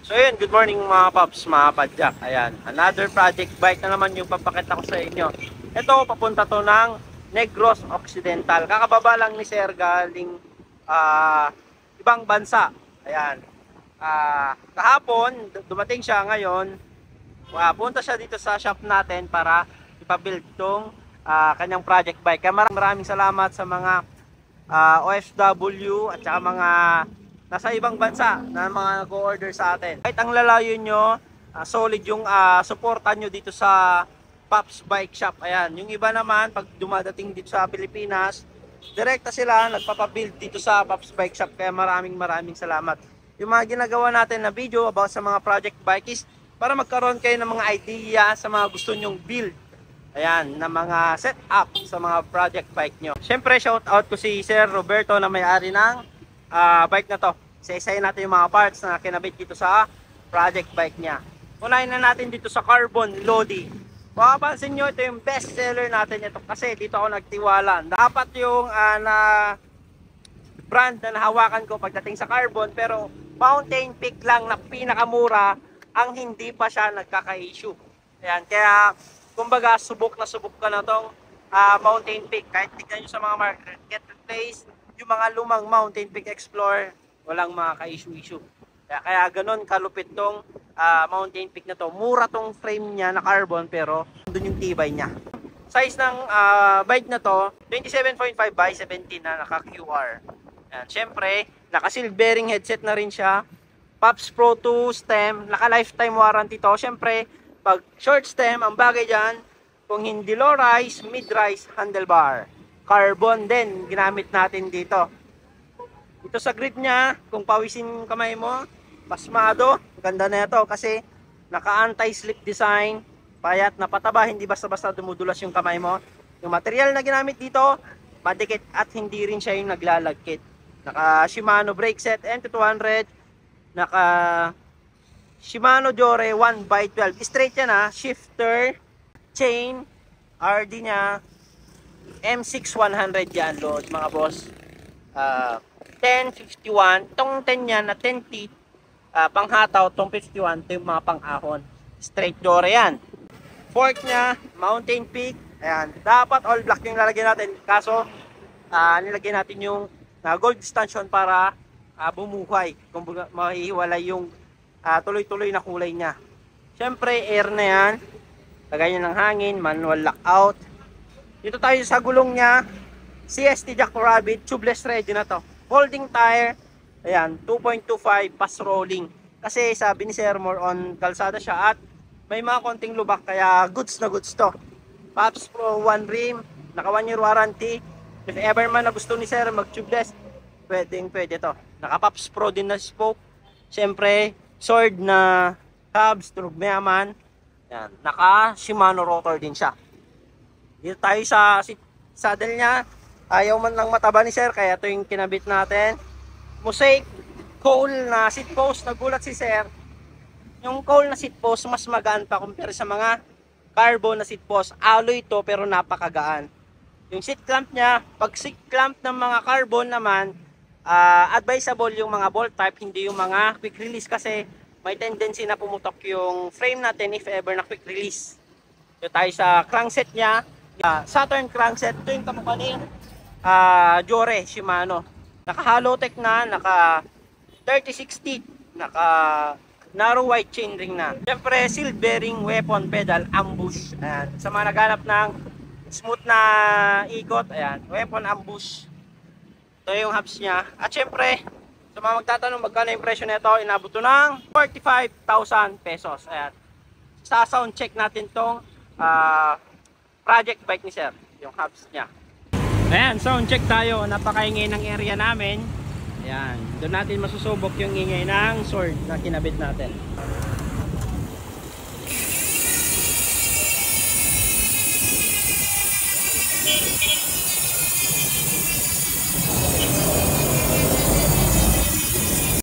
So yun, good morning mga paps, mga padyak. Ayan, another project bike na naman yung papakita ko sa inyo. Ito, papunta to ng Negros Occidental. Kakababa lang ni Sir galing ibang bansa. Ayan. Kahapon, dumating siya ngayon. Punta siya dito sa shop natin para ipabuild tong kanyang project bike. Kaya maraming salamat sa mga OFW at saka mga nasa ibang bansa na mga nag-order sa atin. Kahit ang lalayo nyo, solid yung suporta nyo dito sa Pops Bike Shop. Ayan, yung iba naman pag dumadating dito sa Pilipinas, direkta sila nagpapabuild dito sa Pops Bike Shop. Kaya maraming salamat. Yung mga ginagawa natin na video about sa mga project bike is para magkaroon kayo ng mga idea sa mga gusto nyong build. Ayan, na mga setup sa mga project bike nyo. Siyempre, shout out ko si Sir Roberto na may-ari ng bike na to. Isa-isayin natin yung mga parts na kinabit dito sa project bike niya. Unahin na natin dito sa carbon Lodi. Makapansin nyo, ito yung best seller natin ito kasi dito ako nagtiwala. Dapat yung brand na nahawakan ko pagdating sa carbon, pero Mountain Peak lang na pinakamura ang hindi pa siya nagkaka-issue. Ayan, kaya kumbaga subok ka na tong Mountain Peak. Kahit tignan nyo sa mga marketplace, yung mga lumang Mountain Peak Explorer, walang mga ka-issue. Kaya ganun kalupit tong Mountain Peak na to. Mura tong frame niya na carbon pero doon yung tibay niya. Size ng bike na to, 27.5 by 17 na naka-QR. Siyempre, naka-sealed bearing headset na rin siya. Pops Pro 2 stem, naka-lifetime warranty to. Siyempre, pag short stem, ang bagay dyan, kung hindi low rise, mid rise handlebar. Carbon din, ginamit natin dito. Ito sa grip niya, kung pawisin yung kamay mo, pasmado, ganda na ito kasi naka anti-slip design, payat na pataba, hindi basta-basta dumudulas yung kamay mo. Yung material na ginamit dito, madikit at hindi rin siya yung naglalagkit. Naka Shimano brake set NT200, naka Shimano Jore 1x12. Straight yan ha. Shifter, chain, RD nya, M6100 yan load mga boss. 1051. Itong 10 yan na 10 teeth. Panghataw. Itong 51. Ito yung mga pang-ahon. Straight Jore yan. Fork nya, Mountain Peak. Ayan. Dapat all black yung lalagyan natin. Kaso, nilagyan natin yung gold stanchion para bumuhay. Kung mahihiwalay yung tuloy-tuloy na kulay niya. Siyempre, air na yan. Lagay niya ng hangin, manual lockout. Dito tayo sa gulong niya. CST Jackrabbit, tubeless ready na to. Folding tire. Ayan, 2.25 pass rolling. Kasi sabi ni Sir, more on kalsada siya at may mga konting lubak. Kaya goods na goods to. Pops Pro 1 rim. Naka 1 year warranty. If ever man na gusto ni Sir mag-tubeless, pwede to. Naka Pops Pro din na spoke. Siyempre, sword na hubs, tunog mayaman. Yan. Naka Shimano rotor din siya. Dito tayo sa saddle niya. Ayaw man lang mataba ni Sir, kaya ito yung kinabit natin. Mosaic coal na seat post. Nagulat si Sir. Yung coal na seat post mas magaan pa compare sa mga carbon na seat post. Alloy to pero napakagaan. Yung seat clamp niya, pag seat clamp ng mga carbon naman, advisable yung mga bolt type, hindi yung mga quick release kasi may tendency na pumutok yung frame natin if ever na quick release. So tayo sa crankset niya, Saturn crankset. Ito yung kamukha ni Jore Shimano. Naka Halotech na, naka 36 teeth, naka narrow white chain ring na. Siyempre, sealed bearing, weapon, pedal, ambush. Ayan. Sa mga naghanap ng smooth na ikot, ayan, weapon, ambush. Ito yung hubs niya. At syempre, sa mga magtatanong magkano yung presyo nito, inabot to ng 45,000 pesos. Ayan. Sa sound check natin tong project bike ni Sir, yung hubs niya. Ayan, sound check tayo. Napakaingay ng area namin. Ayan, doon natin masusubok yung ingay ng sword na kinabit natin.